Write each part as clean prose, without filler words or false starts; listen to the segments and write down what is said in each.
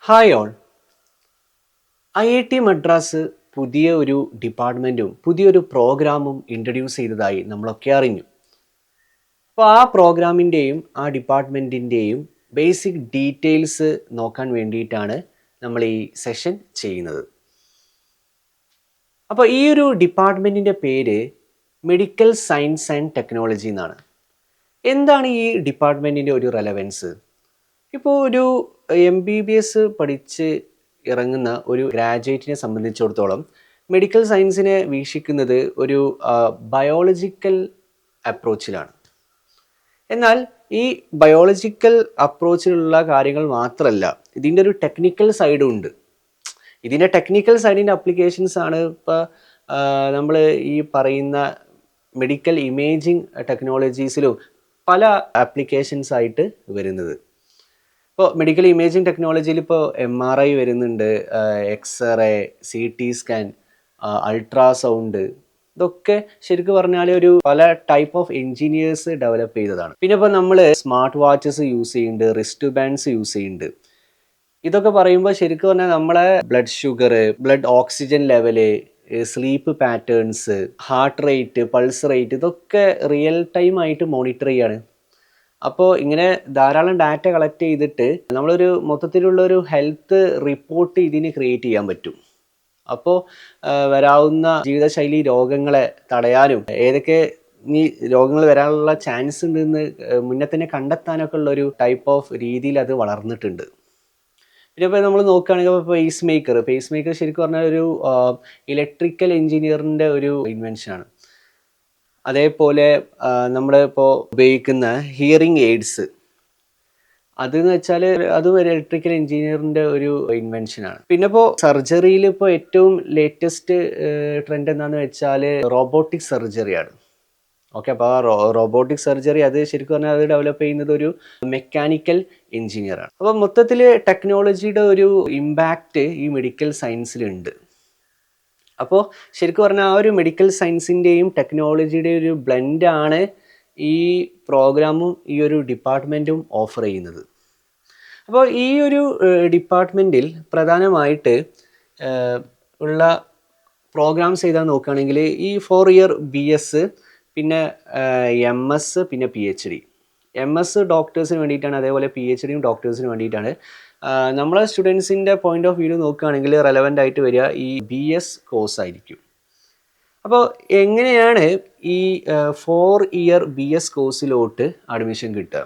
Hi all. IIT Madras പുതിയ ഒരു ഡിപ്പാർട്ട്മെൻറ്റും പുതിയൊരു പ്രോഗ്രാമും ഇൻട്രൊഡ്യൂസ് ചെയ്തതായി നമ്മളൊക്കെ അറിഞ്ഞു. അപ്പോൾ ആ പ്രോഗ്രാമിൻ്റെയും ആ ഡിപ്പാർട്ട്മെൻറ്റിൻ്റെയും ബേസിക് ഡീറ്റെയിൽസ് നോക്കാൻ വേണ്ടിയിട്ടാണ് നമ്മൾ ഈ സെഷൻ ചെയ്യുന്നത്. അപ്പോൾ ഈ ഒരു ഡിപ്പാർട്ട്മെൻറ്റിൻ്റെ പേര് മെഡിക്കൽ സയൻസ് ആൻഡ് ടെക്നോളജി എന്നാണ്. എന്താണ് ഈ ഡിപ്പാർട്ട്മെൻറ്റിൻ്റെ ഒരു റെലവൻസ്? ഇപ്പോൾ ഒരു MBBS പഠിച്ച് ഇറങ്ങുന്ന ഒരു ഗ്രാജുവേറ്റിനെ സംബന്ധിച്ചിടത്തോളം മെഡിക്കൽ സയൻസിനെ വീക്ഷിക്കുന്നത് ഒരു ബയോളജിക്കൽ അപ്രോച്ചിലാണ്. എന്നാൽ ഈ ബയോളജിക്കൽ അപ്രോച്ചിലുള്ള കാര്യങ്ങൾ മാത്രമല്ല, ഇതിൻ്റെ ഒരു ടെക്നിക്കൽ സൈഡും ഉണ്ട്. ഇതിൻ്റെ ടെക്നിക്കൽ സൈഡിൻ്റെ അപ്ലിക്കേഷൻസ് ആണ് ഇപ്പോൾ നമ്മൾ ഈ പറയുന്ന മെഡിക്കൽ ഇമേജിംഗ് ടെക്നോളജീസിലും പല ആപ്ലിക്കേഷൻസ് ആയിട്ട് വരുന്നത്. ഇപ്പോൾ മെഡിക്കൽ ഇമേജിംഗ് ടെക്നോളജിയിൽ ഇപ്പോൾ MRI വരുന്നുണ്ട്, എക്സ്റേ, CT സ്കാൻ, അൾട്രാസൗണ്ട്, ഇതൊക്കെ ശരിക്കും പറഞ്ഞാൽ ഒരു പല ടൈപ്പ് ഓഫ് എൻജിനീയേഴ്സ് ഡെവലപ്പ് ചെയ്തതാണ്. പിന്നെ ഇപ്പോൾ നമ്മൾ സ്മാർട്ട് വാച്ചസ് യൂസ് ചെയ്യുന്നുണ്ട്, റിസ്റ്റ് ബാൻഡ്സ് യൂസ് ചെയ്യുന്നുണ്ട്. ഇതൊക്കെ പറയുമ്പോൾ ശരിക്കും പറഞ്ഞാൽ നമ്മളെ blood sugar, blood oxygen level, sleep patterns, heart rate, pulse rate, ഇതൊക്കെ റിയൽ ടൈം ആയിട്ട് മോണിറ്റർ ചെയ്യാണ്. അപ്പോൾ ഇങ്ങനെ ധാരാളം ഡാറ്റ കളക്ട് ചെയ്തിട്ട് നമ്മളൊരു മൊത്തത്തിലുള്ളൊരു ഹെൽത്ത് റിപ്പോർട്ട് ഇതിന് ക്രിയേറ്റ് ചെയ്യാൻ പറ്റും. അപ്പോൾ വരാവുന്ന ജീവിതശൈലി രോഗങ്ങളെ തടയാനും ഏതൊക്കെ ഈ രോഗങ്ങൾ വരാനുള്ള ചാൻസ് ഉണ്ടെന്ന് മുന്നേ തന്നെ കണ്ടെത്താനൊക്കെ ഉള്ളൊരു ടൈപ്പ് ഓഫ് രീതിയിൽ അത് വളർന്നിട്ടുണ്ട്. പിന്നെ ഇപ്പോൾ നമ്മൾ നോക്കുകയാണെങ്കിൽ ഇപ്പോൾ പേസ് മേക്കർ ശരിക്കും പറഞ്ഞാൽ ഒരു ഇലക്ട്രിക്കൽ എഞ്ചിനീയറിൻ്റെ ഒരു ഇൻവെൻഷനാണ്. അതേപോലെ നമ്മളിപ്പോൾ ഉപയോഗിക്കുന്ന ഹിയറിംഗ് എയ്ഡ്സ്, അതെന്ന് വെച്ചാൽ അതും ഒരു ഇലക്ട്രിക്കൽ എഞ്ചിനീയറിൻ്റെ ഒരു ഇൻവെൻഷനാണ്. പിന്നെ ഇപ്പോൾ സർജറിയിൽ ഇപ്പോൾ ഏറ്റവും ലേറ്റസ്റ്റ് ട്രെൻഡ് എന്താണെന്ന് വെച്ചാൽ റോബോട്ടിക് സർജറിയാണ്. ഓക്കെ, അപ്പോൾ ആ റോബോട്ടിക് സർജറി അത് ശരിക്കും പറഞ്ഞാൽ അത് ഡെവലപ്പ് ചെയ്യുന്നത് ഒരു മെക്കാനിക്കൽ എഞ്ചിനീയറാണ്. അപ്പോൾ മൊത്തത്തിൽ ടെക്നോളജിയുടെ ഒരു ഇമ്പാക്റ്റ് ഈ മെഡിക്കൽ സയൻസിലുണ്ട്. അപ്പോൾ ശരിക്കും പറഞ്ഞാൽ ആ ഒരു മെഡിക്കൽ സയൻസിൻ്റെയും ടെക്നോളജിയുടെയും ഒരു ബ്ലെൻഡാണ് ഈ പ്രോഗ്രാമും ഈ ഒരു ഡിപ്പാർട്ട്മെൻറ്റും ഓഫർ ചെയ്യുന്നത്. അപ്പോൾ ഈ ഒരു ഡിപ്പാർട്ട്മെൻറ്റിൽ പ്രധാനമായിട്ട് ഉള്ള പ്രോഗ്രാംസ് ചെയ്താൽ നോക്കുകയാണെങ്കിൽ ഈ 4 ഇയർ BS, പിന്നെ MS, പിന്നെ PhD. MS ഡോക്ടേഴ്സിന് വേണ്ടിയിട്ടാണ്, അതേപോലെ PhD ഡോക്ടേഴ്സിന് വേണ്ടിയിട്ടാണ്. നമ്മളെ സ്റ്റുഡൻസിൻ്റെ പോയിന്റ് ഓഫ് വ്യൂ നോക്കുകയാണെങ്കിൽ റെലവൻ്റ് ആയിട്ട് വരിക ഈ BS കോഴ്സ് ആയിരിക്കും. അപ്പോൾ എങ്ങനെയാണ് ഈ 4 ഇയർ BS കോഴ്സിലോട്ട് അഡ്മിഷൻ കിട്ടുക?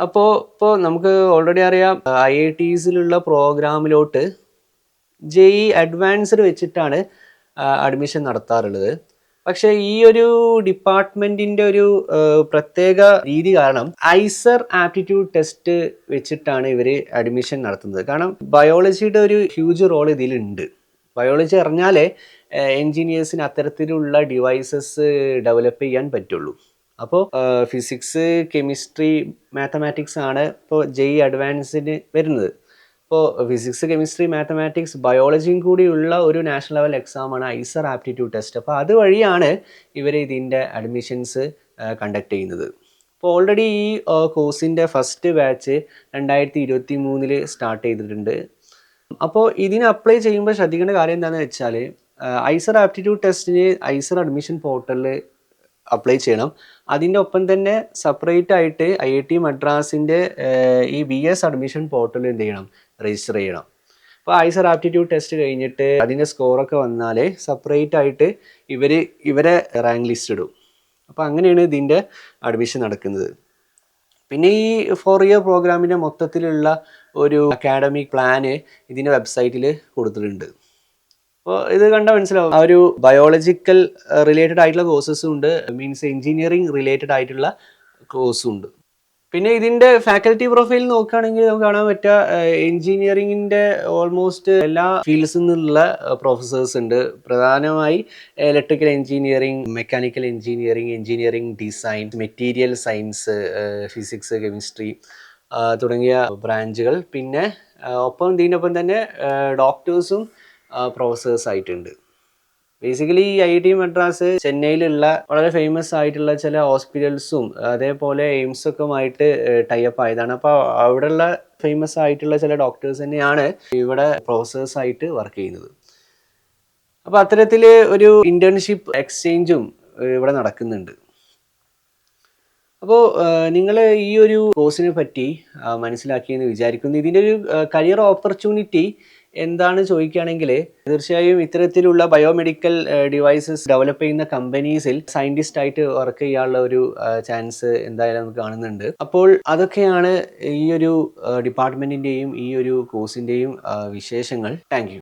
ഇപ്പോൾ നമുക്ക് ഓൾറെഡി അറിയാം, IITസിലുള്ള പ്രോഗ്രാമിലോട്ട് JEE അഡ്വാൻസ്ഡ് വെച്ചിട്ടാണ് അഡ്മിഷൻ നടത്താറുള്ളത്. പക്ഷേ ഈ ഒരു ഡിപ്പാർട്ട്മെൻറ്റിൻ്റെ ഒരു പ്രത്യേക രീതി കാരണം ഐസർ ആപ്റ്റിറ്റ്യൂഡ് ടെസ്റ്റ് വെച്ചിട്ടാണ് ഇവർ അഡ്മിഷൻ നടത്തുന്നത്. കാരണം ബയോളജിയുടെ ഒരു ഹ്യൂജ് റോൾ ഇതിലുണ്ട്. ബയോളജി അറിഞ്ഞാലേ എൻജിനീയേഴ്സിന് അത്തരത്തിലുള്ള ഡിവൈസസ് ഡെവലപ്പ് ചെയ്യാൻ പറ്റുള്ളൂ. അപ്പോൾ ഫിസിക്സ്, കെമിസ്ട്രി, മാത്തമാറ്റിക്സ് ആണ് ഇപ്പോൾ JEE അഡ്വാൻസിന് വരുന്നത്. ഇപ്പോൾ ഫിസിക്സ്, കെമിസ്ട്രി, മാത്തമാറ്റിക്സ്, ബയോളജിയും കൂടിയുള്ള ഒരു നാഷണൽ ലെവൽ എക്സാമാണ് ഐസർ ആപ്റ്റിറ്റ്യൂഡ് ടെസ്റ്റ്. അപ്പോൾ അതുവഴിയാണ് ഇവർ ഇതിൻ്റെ അഡ്മിഷൻസ് കണ്ടക്ട് ചെയ്യുന്നത്. ഇപ്പോൾ ഓൾറെഡി ഈ കോഴ്സിൻ്റെ ഫസ്റ്റ് ബാച്ച് 2023 സ്റ്റാർട്ട് ചെയ്തിട്ടുണ്ട്. അപ്പോൾ ഇതിന് അപ്ലൈ ചെയ്യുമ്പോൾ ശ്രദ്ധിക്കേണ്ട കാര്യം എന്താണെന്ന് വെച്ചാൽ ഐസർ ആപ്റ്റിറ്റ്യൂഡ് ടെസ്റ്റിന് ഐസർ അഡ്മിഷൻ പോർട്ടലിൽ അപ്ലൈ ചെയ്യണം. അതിൻ്റെ ഒപ്പം തന്നെ സെപ്പറേറ്റ് ആയിട്ട് IIT മദ്രാസിൻ്റെ ഈ BS അഡ്മിഷൻ പോർട്ടൽ എന്ത് ചെയ്യണം, രജിസ്റ്റർ ചെയ്യണം. അപ്പോൾ ഐസർ ആപ്റ്റിറ്റ്യൂഡ് ടെസ്റ്റ് കഴിഞ്ഞിട്ട് അതിൻ്റെ സ്കോറൊക്കെ വന്നാൽ സെപ്പറേറ്റ് ആയിട്ട് ഇവരെ റാങ്ക് ലിസ്റ്റ് ഇടും. അപ്പോൾ അങ്ങനെയാണ് ഇതിൻ്റെ അഡ്മിഷൻ നടക്കുന്നത്. പിന്നെ ഈ 4 ഇയർ പ്രോഗ്രാമിൻ്റെ മൊത്തത്തിലുള്ള ഒരു അക്കാഡമിക് പ്ലാന് ഇതിൻ്റെ വെബ്സൈറ്റിൽ കൊടുത്തിട്ടുണ്ട്. അപ്പോൾ ഇത് കണ്ടാൽ മനസ്സിലാവും, ആ ഒരു ബയോളജിക്കൽ റിലേറ്റഡ് ആയിട്ടുള്ള കോഴ്സസും ഉണ്ട്, മീൻസ് എഞ്ചിനീയറിംഗ് റിലേറ്റഡ് ആയിട്ടുള്ള കോഴ്സും ഉണ്ട്. പിന്നെ ഇതിൻ്റെ ഫാക്കൽറ്റി പ്രൊഫൈൽ നോക്കുകയാണെങ്കിൽ നമുക്ക് കാണാൻ പറ്റുക എഞ്ചിനീയറിങ്ങിൻ്റെ ഓൾമോസ്റ്റ് എല്ലാ ഫീൽഡ്സിൽ നിന്നുള്ള പ്രൊഫസേഴ്സ് ഉണ്ട്. പ്രധാനമായി electrical engineering, mechanical engineering, engineering design, material science, physics, chemistry തുടങ്ങിയ ബ്രാഞ്ചുകൾ. പിന്നെ ഇതിനൊപ്പം തന്നെ ഡോക്ടേഴ്സും പ്രൊഫസേഴ്സ് ആയിട്ടുണ്ട്. ബേസിക്കലി ഈ IIT മദ്രാസ് ചെന്നൈയിലുള്ള വളരെ ഫേമസ് ആയിട്ടുള്ള ചില ഹോസ്പിറ്റൽസും അതേപോലെ എയിംസൊക്കെ ആയിട്ട് ടൈപ്പ് ആയതാണ്. അപ്പോൾ അവിടെയുള്ള ഫേമസ് ആയിട്ടുള്ള ചില ഡോക്ടേഴ്സ് തന്നെയാണ് ഇവിടെ പ്രൊഫസേഴ്സ് ആയിട്ട് വർക്ക് ചെയ്യുന്നത്. അപ്പോൾ അത്തരത്തിൽ ഒരു ഇന്റേൺഷിപ്പ് എക്സ്ചേഞ്ചും ഇവിടെ നടക്കുന്നുണ്ട്. അപ്പോൾ നിങ്ങൾ ഈ ഒരു കോഴ്സിനെ പറ്റി മനസ്സിലാക്കിയെന്ന് വിചാരിക്കുന്നു. ഇതിൻ്റെ ഒരു കരിയർ ഓപ്പർച്യൂണിറ്റി എന്താണ് ചോദിക്കുകയാണെങ്കിൽ, തീർച്ചയായും ഇത്തരത്തിലുള്ള ബയോമെഡിക്കൽ ഡിവൈസസ് ഡെവലപ്പ് ചെയ്യുന്ന കമ്പനീസിൽ സയൻറ്റിസ്റ്റ് ആയിട്ട് വർക്ക് ചെയ്യാനുള്ള ഒരു ചാൻസ് എന്തായാലും നമുക്ക് കാണുന്നുണ്ട്. അപ്പോൾ അതൊക്കെയാണ് ഈ ഒരു ഡിപ്പാർട്ട്മെൻറ്റിൻ്റെയും ഈ ഒരു കോഴ്സിൻ്റെയും വിശേഷങ്ങൾ. Thank you.